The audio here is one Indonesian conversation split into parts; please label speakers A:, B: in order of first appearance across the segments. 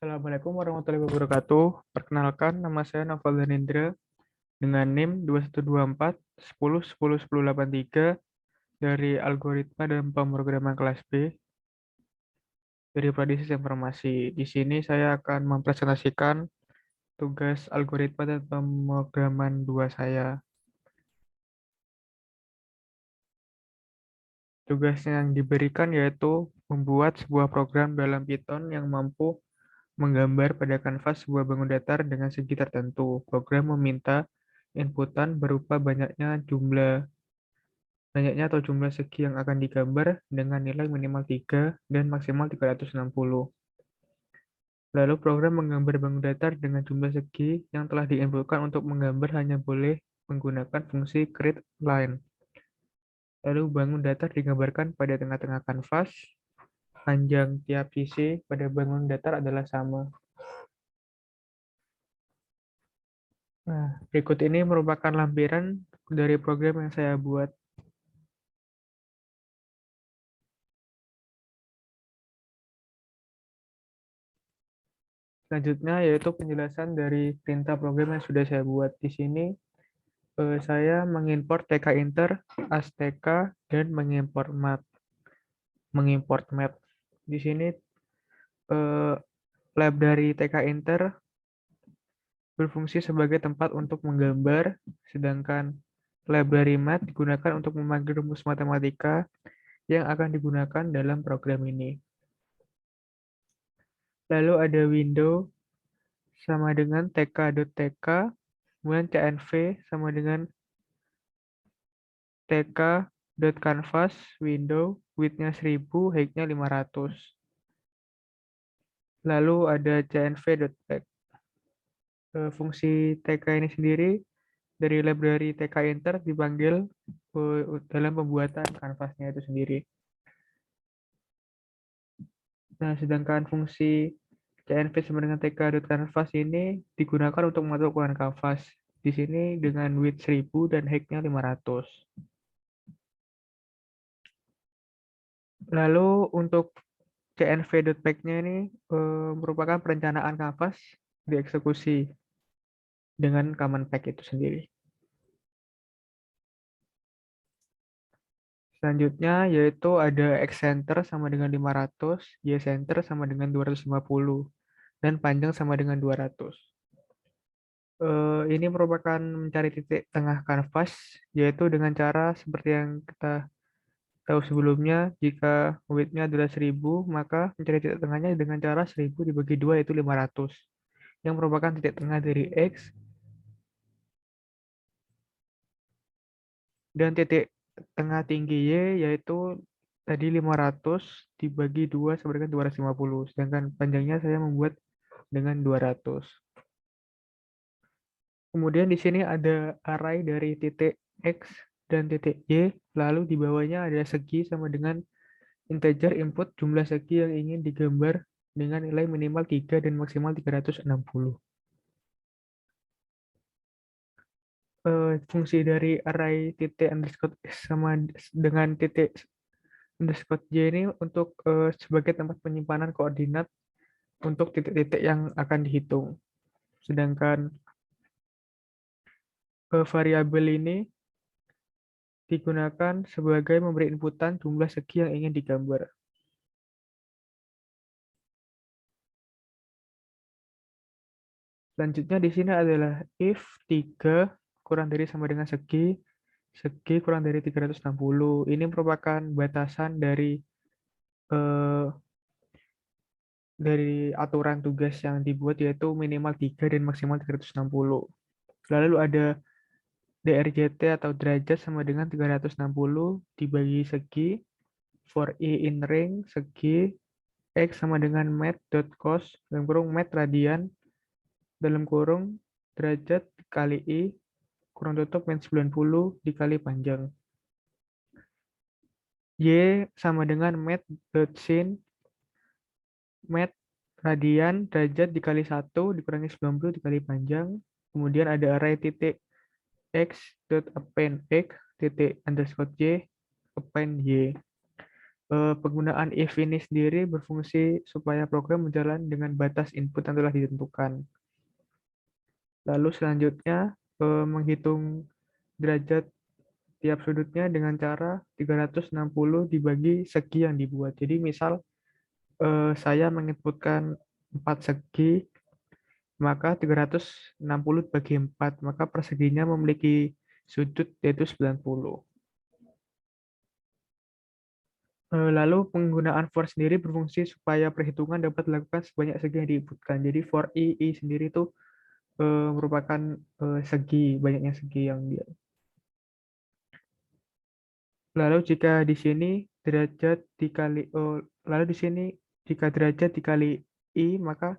A: Assalamualaikum warahmatullahi wabarakatuh. Perkenalkan, nama saya Novel Danindra dengan NIM 2124 10 10 10 83 dari Algoritma dan Pemrograman kelas B dari Prodi Sistem Informasi. Di sini saya akan mempresentasikan tugas algoritma dan pemrograman 2 saya. Tugas yang diberikan yaitu membuat sebuah program dalam Python yang mampu menggambar pada kanvas sebuah bangun datar dengan segi tertentu. Program meminta inputan berupa banyaknya atau jumlah segi yang akan digambar dengan nilai minimal 3 dan maksimal 360. Lalu program menggambar bangun datar dengan jumlah segi yang telah diinputkan untuk menggambar hanya boleh menggunakan fungsi create line. Lalu bangun datar digambarkan pada tengah-tengah kanvas. Panjang tiap sisi pada bangun datar adalah sama. Nah, berikut ini merupakan lampiran dari program yang saya buat. Selanjutnya yaitu penjelasan dari perintah program yang sudah saya buat. Di sini saya mengimport tkinter, astk, dan mengimport map. Di sini eh, lab dari tkinter berfungsi sebagai tempat untuk menggambar, sedangkan library math digunakan untuk memanggil rumus matematika yang akan digunakan dalam program ini. Lalu ada window sama dengan tk.tk, kemudian cnv sama dengan tk.canvas window, width-nya 1000, height-nya 500. Lalu ada cnv.pack. Fungsi tk ini sendiri dari library tkinter dipanggil dalam pembuatan kanvasnya itu sendiri. Nah, sedangkan fungsi cnv sama dengan tk.canvas ini digunakan untuk mengatur ukuran kanvas. Di sini dengan width 1000 dan height-nya 500. Lalu untuk cnv.pack-nya ini merupakan perencanaan kanvas dieksekusi dengan command pack itu sendiri. Selanjutnya yaitu ada x-center sama dengan 500, y-center sama dengan 250, dan panjang sama dengan 200. Ini merupakan mencari titik tengah kanvas, yaitu dengan cara seperti yang kita tahu sebelumnya, jika width-nya adalah 1000, maka mencari titik tengahnya dengan cara 1000 dibagi 2 yaitu 500, yang merupakan titik tengah dari X, dan titik tengah tinggi Y yaitu tadi 500 dibagi 2 sama dengan 250, sedangkan panjangnya saya membuat dengan 200. Kemudian di sini ada array dari titik X dan titik Y, lalu di bawahnya ada segi sama dengan integer input jumlah segi yang ingin digambar dengan nilai minimal 3 dan maksimal 360. Fungsi dari array titik underscore X sama dengan titik underscore Y ini untuk sebagai tempat penyimpanan koordinat untuk titik-titik yang akan dihitung. Sedangkan variabel ini digunakan sebagai memberi inputan jumlah segi yang ingin digambar. Selanjutnya di sini adalah if 3 kurang dari sama dengan segi kurang dari 360. Ini merupakan batasan eh, dari aturan tugas yang dibuat yaitu minimal 3 dan maksimal 360. Lalu ada DRJT atau derajat sama dengan 360 dibagi segi for i in ring segi X sama dengan mat.cos dalam kurung mat radian dalam kurung derajat kali I kurang tutup min 90 dikali panjang. Y sama dengan mat.sin mat radian derajat dikali 1 dikurangi 90 dikali panjang. Kemudian ada array titik x dot append x titik underscore y append y. Penggunaan if ini sendiri berfungsi supaya program berjalan dengan batas input yang telah ditentukan. Lalu selanjutnya menghitung derajat tiap sudutnya dengan cara 360 dibagi segi yang dibuat. Jadi misal saya menginputkan 4 segi, maka 360 bagi 4, maka perseginya memiliki sudut yaitu 90. Lalu penggunaan for sendiri berfungsi supaya perhitungan dapat dilakukan sebanyak segi yang diinputkan. Jadi for i sendiri itu merupakan segi, banyaknya segi yang dia. Lalu jika di sini derajat dikali, lalu di sini jika derajat dikali i, maka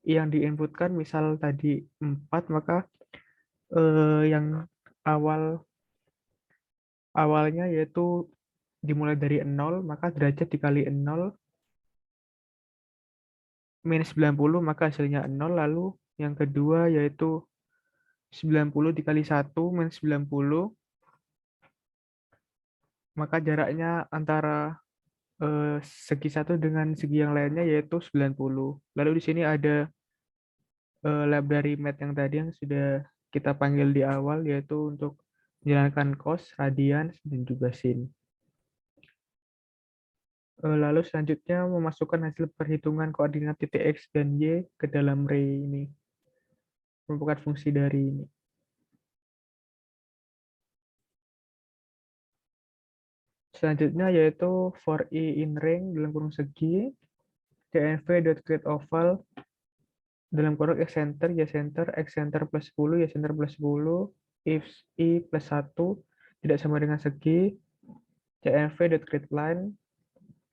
A: i yang diinputkan misal tadi 4, maka yang awalnya yaitu dimulai dari 0, maka derajat dikali 0 minus 90, maka hasilnya 0. Lalu yang kedua yaitu 90 dikali 1 minus 90, maka jaraknya antara segi satu dengan segi yang lainnya yaitu 90. Lalu di sini ada library math yang tadi yang sudah kita panggil di awal, yaitu untuk menjalankan cos, radian, dan juga sin. Lalu selanjutnya memasukkan hasil perhitungan koordinat titik X dan Y ke dalam ray ini. Merupakan fungsi dari ini. Selanjutnya yaitu for i in ring dalam kurung segi, dnv.createOval dalam kurung x center, y center, x center plus 10, y center plus 10, if i plus 1 tidak sama dengan segi, cnv.createLine,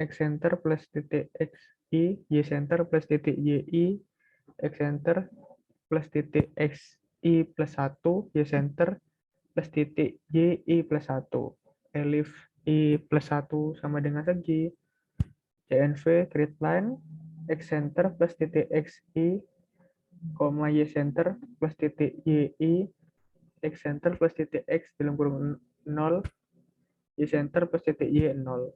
A: x center plus titik x i, y center plus titik y, x center plus titik x i plus 1, y center plus titik y plus 1. Elif i plus 1 sama dengan segi, cnv create line, x center plus titik x i, y center plus titik y, x center plus titik x dalam kurung 0, y center plus titik y 0.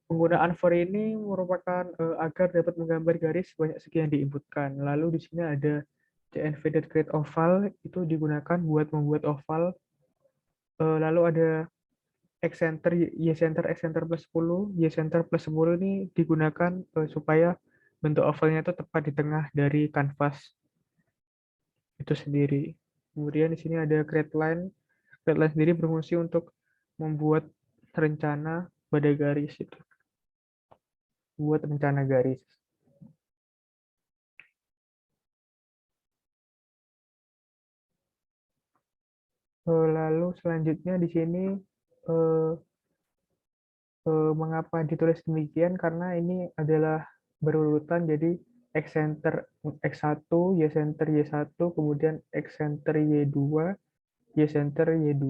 A: Penggunaan for ini merupakan agar dapat menggambar garis banyak segi yang diinputkan. Lalu di sini ada cnv.createOval, itu digunakan buat membuat oval. Lalu ada x center, y center, x center plus 10, y center plus 10 ini digunakan supaya bentuk ovalnya itu tepat di tengah dari kanvas itu sendiri. Kemudian di sini ada create line. Create line sendiri berfungsi untuk membuat rencana pada garis itu. Buat rencana garis. Lalu selanjutnya di sini mengapa ditulis demikian, karena ini adalah berurutan, jadi X center X1, Y center Y1, kemudian X center Y2, Y center Y2,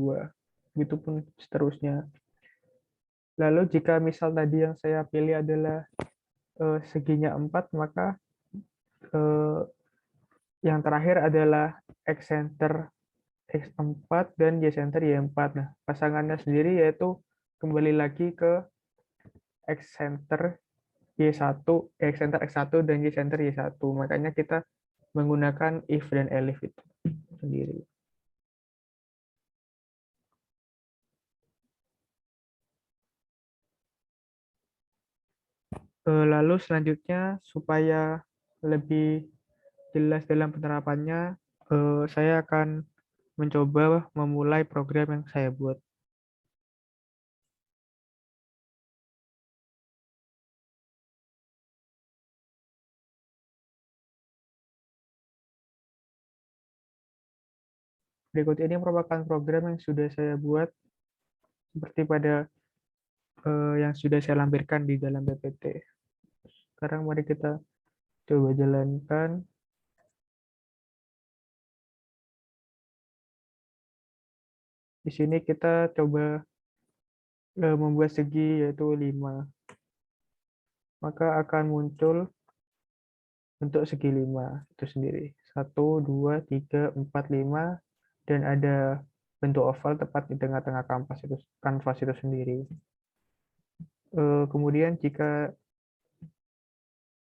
A: begitupun seterusnya. Lalu jika misal tadi yang saya pilih adalah seginya 4, maka yang terakhir adalah X center X4 dan Y center Y4. Nah, pasangannya sendiri yaitu kembali lagi ke X center Y1, X center X1 dan Y center Y1. Makanya kita menggunakan if dan elif itu sendiri. Lalu selanjutnya supaya lebih jelas dalam penerapannya, saya akan mencoba memulai program yang saya buat. Berikut ini merupakan program yang sudah saya buat seperti pada yang sudah saya lampirkan di dalam PPT. Sekarang mari kita coba jalankan. Di sini kita coba membuat segi yaitu 5. Maka akan muncul bentuk segi 5 itu sendiri. 1, 2, 3, 4, 5, dan ada bentuk oval tepat di tengah-tengah kanvas itu sendiri. Kemudian jika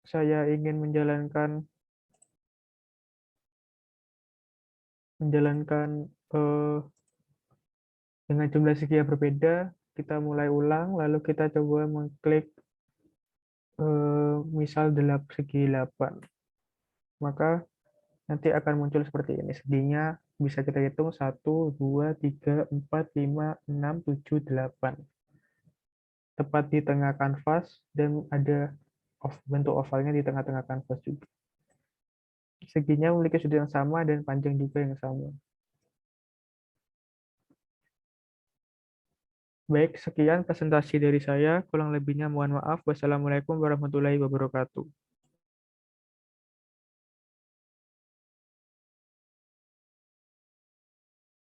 A: saya ingin menjalankan dengan jumlah segi yang berbeda, kita mulai ulang, lalu kita coba mengklik misal segi 8. Maka nanti akan muncul seperti ini. Seginya bisa kita hitung 1, 2, 3, 4, 5, 6, 7, 8. Tepat di tengah kanvas dan ada bentuk ovalnya di tengah-tengah kanvas juga. Seginya memiliki sudut yang sama dan panjang juga yang sama. Baik, sekian presentasi dari saya. Kurang lebihnya mohon maaf. Wassalamualaikum warahmatullahi wabarakatuh.